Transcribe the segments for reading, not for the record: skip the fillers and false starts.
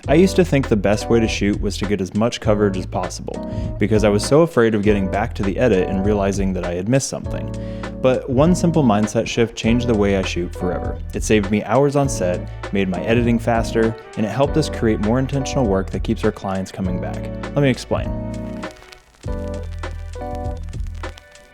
I used to think the best way to shoot was to get as much coverage as possible, because I was so afraid of getting back to the edit and realizing that I had missed something. But one simple mindset shift changed the way I shoot forever. It saved me hours on set, made my editing faster, and it helped us create more intentional work that keeps our clients coming back. Let me explain.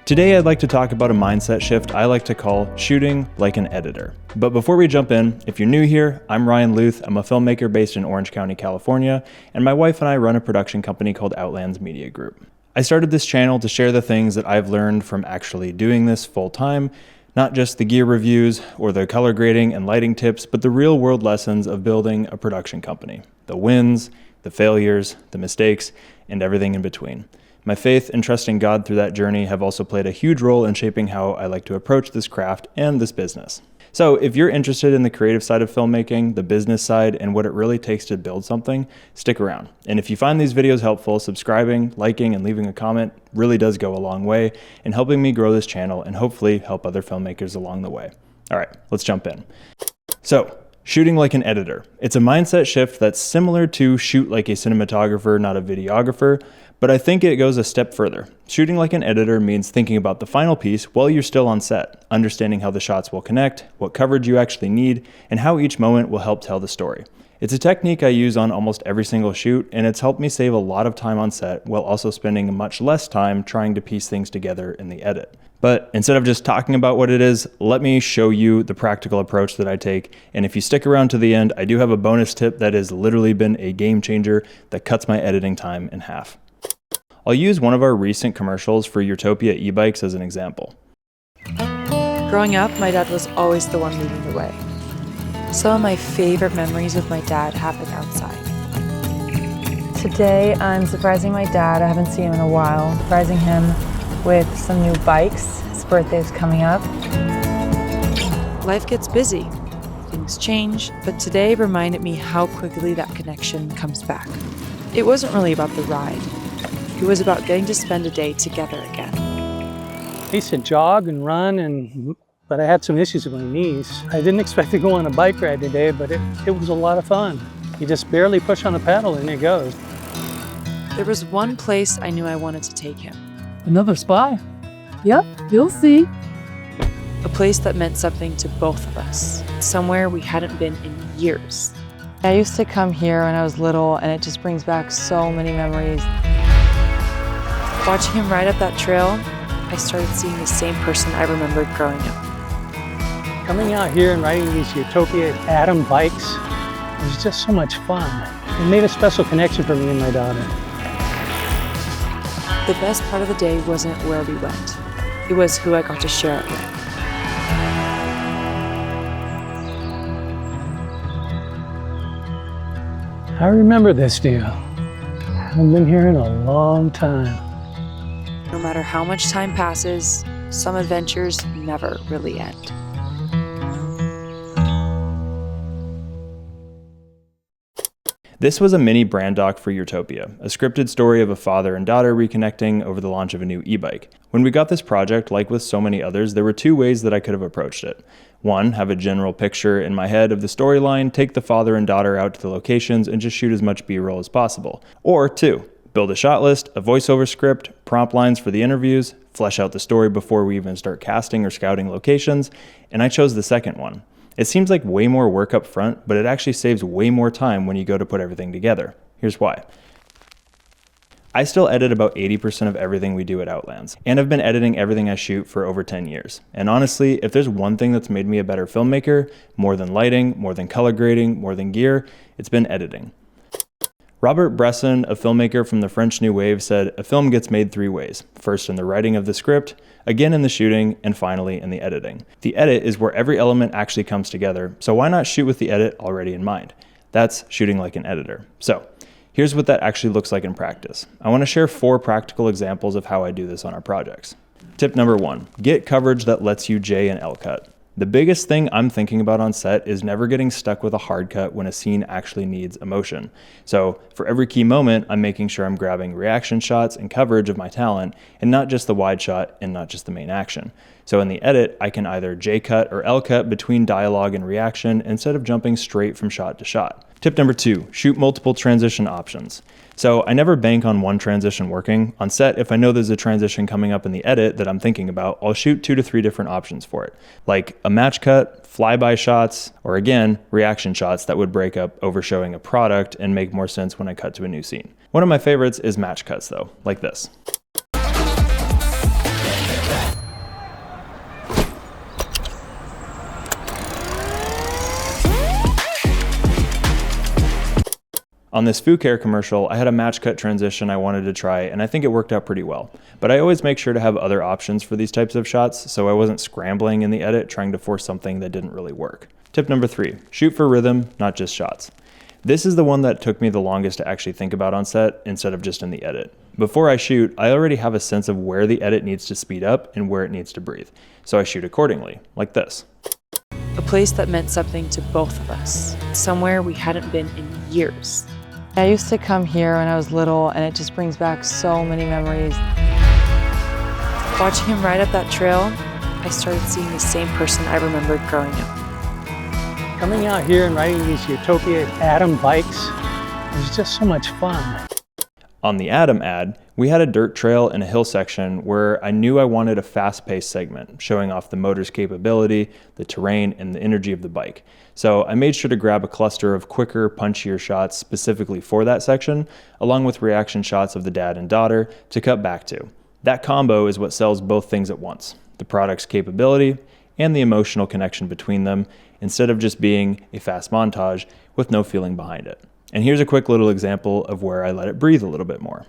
Today I'd like to talk about a mindset shift I like to call shooting like an editor. But before we jump in, if you're new here, I'm Ryan Luth. I'm a filmmaker based in Orange County, California, and my wife and I run a production company called Outlands Media Group. I started this channel to share the things that I've learned from actually doing this full time, not just the gear reviews or the color grading and lighting tips, but the real world lessons of building a production company. The wins, the failures, the mistakes, and everything in between. My faith and trusting God through that journey have also played a huge role in shaping how I like to approach this craft and this business. So if you're interested in the creative side of filmmaking, the business side, and what it really takes to build something, stick around. And if you find these videos helpful, subscribing, liking, and leaving a comment really does go a long way in helping me grow this channel and hopefully help other filmmakers along the way. All right, let's jump in. So, shooting like an editor. It's a mindset shift that's similar to shoot like a cinematographer, not a videographer, but I think it goes a step further. Shooting like an editor means thinking about the final piece while you're still on set, understanding how the shots will connect, what coverage you actually need, and how each moment will help tell the story. It's a technique I use on almost every single shoot, and it's helped me save a lot of time on set while also spending much less time trying to piece things together in the edit. But instead of just talking about what it is, let me show you the practical approach that I take. And if you stick around to the end, I do have a bonus tip that has literally been a game changer that cuts my editing time in half. I'll use one of our recent commercials for Utopia e-bikes as an example. Growing up, my dad was always the one leading the way. Some of my favorite memories with my dad happen outside. Today, I'm surprising my dad. I haven't seen him in a while. Surprising him with some new bikes. His birthday's coming up. Life gets busy, things change, but today reminded me how quickly that connection comes back. It wasn't really about the ride. It was about getting to spend a day together again. I used to jog and run, but I had some issues with my knees. I didn't expect to go on a bike ride today, but it was a lot of fun. You just barely push on the pedal and it goes. There was one place I knew I wanted to take him. Another spy? Yep, you'll see. A place that meant something to both of us. Somewhere we hadn't been in years. I used to come here when I was little, and it just brings back so many memories. Watching him ride up that trail, I started seeing the same person I remembered growing up. Coming out here and riding these Utopia Atom bikes was just so much fun. It made a special connection for me and my daughter. The best part of the day wasn't where we went. It was who I got to share it with. I remember this deal. I haven't been here in a long time. No matter how much time passes, some adventures never really end. This was a mini brand doc for Utopia, a scripted story of a father and daughter reconnecting over the launch of a new e-bike. When we got this project, like with so many others, there were two ways that I could have approached it. One, have a general picture in my head of the storyline, take the father and daughter out to the locations, and just shoot as much B-roll as possible. Or two, build a shot list, a voiceover script, prompt lines for the interviews, flesh out the story before we even start casting or scouting locations, and I chose the second one. It seems like way more work up front, but it actually saves way more time when you go to put everything together. Here's why. I still edit about 80% of everything we do at Outlands, and I've been editing everything I shoot for over 10 years. And honestly, if there's one thing that's made me a better filmmaker, more than lighting, more than color grading, more than gear, it's been editing. Robert Bresson, a filmmaker from the French New Wave, said, "A film gets made three ways. First in the writing of the script, again in the shooting, and finally in the editing. The edit is where every element actually comes together, so why not shoot with the edit already in mind? That's shooting like an editor." So, here's what that actually looks like in practice. I want to share 4 practical examples of how I do this on our projects. Tip number 1, get coverage that lets you J and L cut. The biggest thing I'm thinking about on set is never getting stuck with a hard cut when a scene actually needs emotion. So for every key moment, I'm making sure I'm grabbing reaction shots and coverage of my talent, and not just the wide shot and not just the main action. So in the edit, I can either J cut or L cut between dialogue and reaction instead of jumping straight from shot to shot. Tip number 2, shoot multiple transition options. So I never bank on one transition working. On set, if I know there's a transition coming up in the edit that I'm thinking about, I'll shoot 2 to 3 different options for it, like a match cut, flyby shots, or again, reaction shots that would break up over showing a product and make more sense when I cut to a new scene. One of my favorites is match cuts though, like this. On this Foo Care commercial, I had a match cut transition I wanted to try, and I think it worked out pretty well. But I always make sure to have other options for these types of shots, so I wasn't scrambling in the edit trying to force something that didn't really work. Tip number 3, shoot for rhythm, not just shots. This is the one that took me the longest to actually think about on set instead of just in the edit. Before I shoot, I already have a sense of where the edit needs to speed up and where it needs to breathe, so I shoot accordingly, like this. A place that meant something to both of us, somewhere we hadn't been in years. I used to come here when I was little, and it just brings back so many memories. Watching him ride up that trail, I started seeing the same person I remembered growing up. Coming out here and riding these Utopia Atom bikes was just so much fun. On the Atom ad, we had a dirt trail and a hill section where I knew I wanted a fast-paced segment, showing off the motor's capability, the terrain, and the energy of the bike. So I made sure to grab a cluster of quicker, punchier shots specifically for that section, along with reaction shots of the dad and daughter to cut back to. That combo is what sells both things at once, the product's capability and the emotional connection between them, instead of just being a fast montage with no feeling behind it. And here's a quick little example of where I let it breathe a little bit more.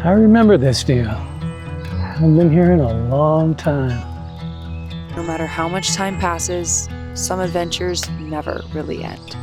I remember this deal. I haven't been here in a long time. No matter how much time passes, some adventures never really end.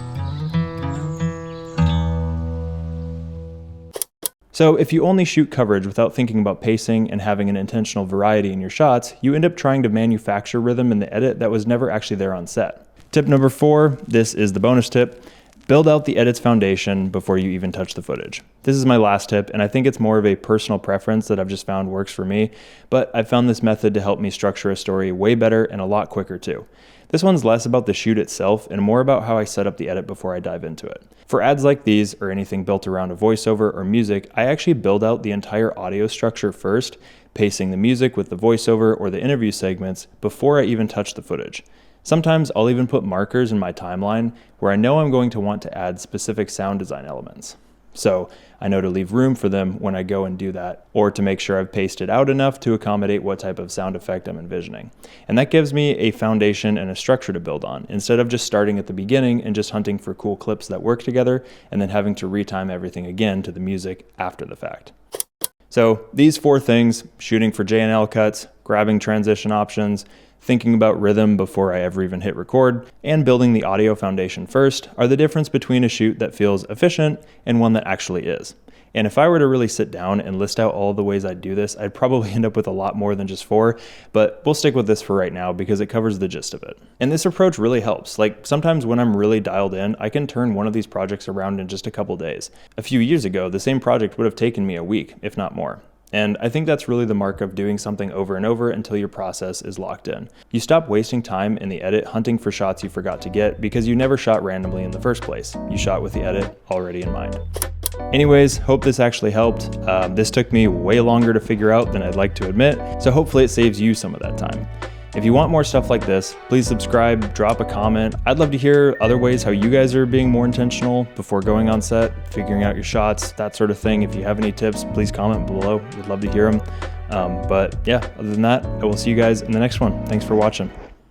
So if you only shoot coverage without thinking about pacing and having an intentional variety in your shots, you end up trying to manufacture rhythm in the edit that was never actually there on set. Tip number 4, this is the bonus tip. Build out the edit's foundation before you even touch the footage. This is my last tip, and I think it's more of a personal preference that I've just found works for me, but I've found this method to help me structure a story way better and a lot quicker too. This one's less about the shoot itself and more about how I set up the edit before I dive into it. For ads like these, or anything built around a voiceover or music, I actually build out the entire audio structure first, pacing the music with the voiceover or the interview segments before I even touch the footage. Sometimes I'll even put markers in my timeline where I know I'm going to want to add specific sound design elements. So I know to leave room for them when I go and do that, or to make sure I've paced it out enough to accommodate what type of sound effect I'm envisioning. And that gives me a foundation and a structure to build on, instead of just starting at the beginning and just hunting for cool clips that work together and then having to retime everything again to the music after the fact. So these 4 things, shooting for J&L cuts, grabbing transition options, thinking about rhythm before I ever even hit record, and building the audio foundation first, are the difference between a shoot that feels efficient and one that actually is. And if I were to really sit down and list out all the ways I'd do this, I'd probably end up with a lot more than just 4, but we'll stick with this for right now because it covers the gist of it. And this approach really helps. Like sometimes when I'm really dialed in, I can turn one of these projects around in just a couple days. A few years ago, the same project would have taken me a week, if not more. And I think that's really the mark of doing something over and over until your process is locked in. You stop wasting time in the edit hunting for shots you forgot to get because you never shot randomly in the first place. You shot with the edit already in mind. Anyways, hope this actually helped. This took me way longer to figure out than I'd like to admit, so hopefully it saves you some of that time. If you want more stuff like this, please subscribe, drop a comment. I'd love to hear other ways how you guys are being more intentional before going on set, figuring out your shots, that sort of thing. If you have any tips, please comment below. We'd love to hear them. But yeah, other than that, I will see you guys in the next one. Thanks for watching.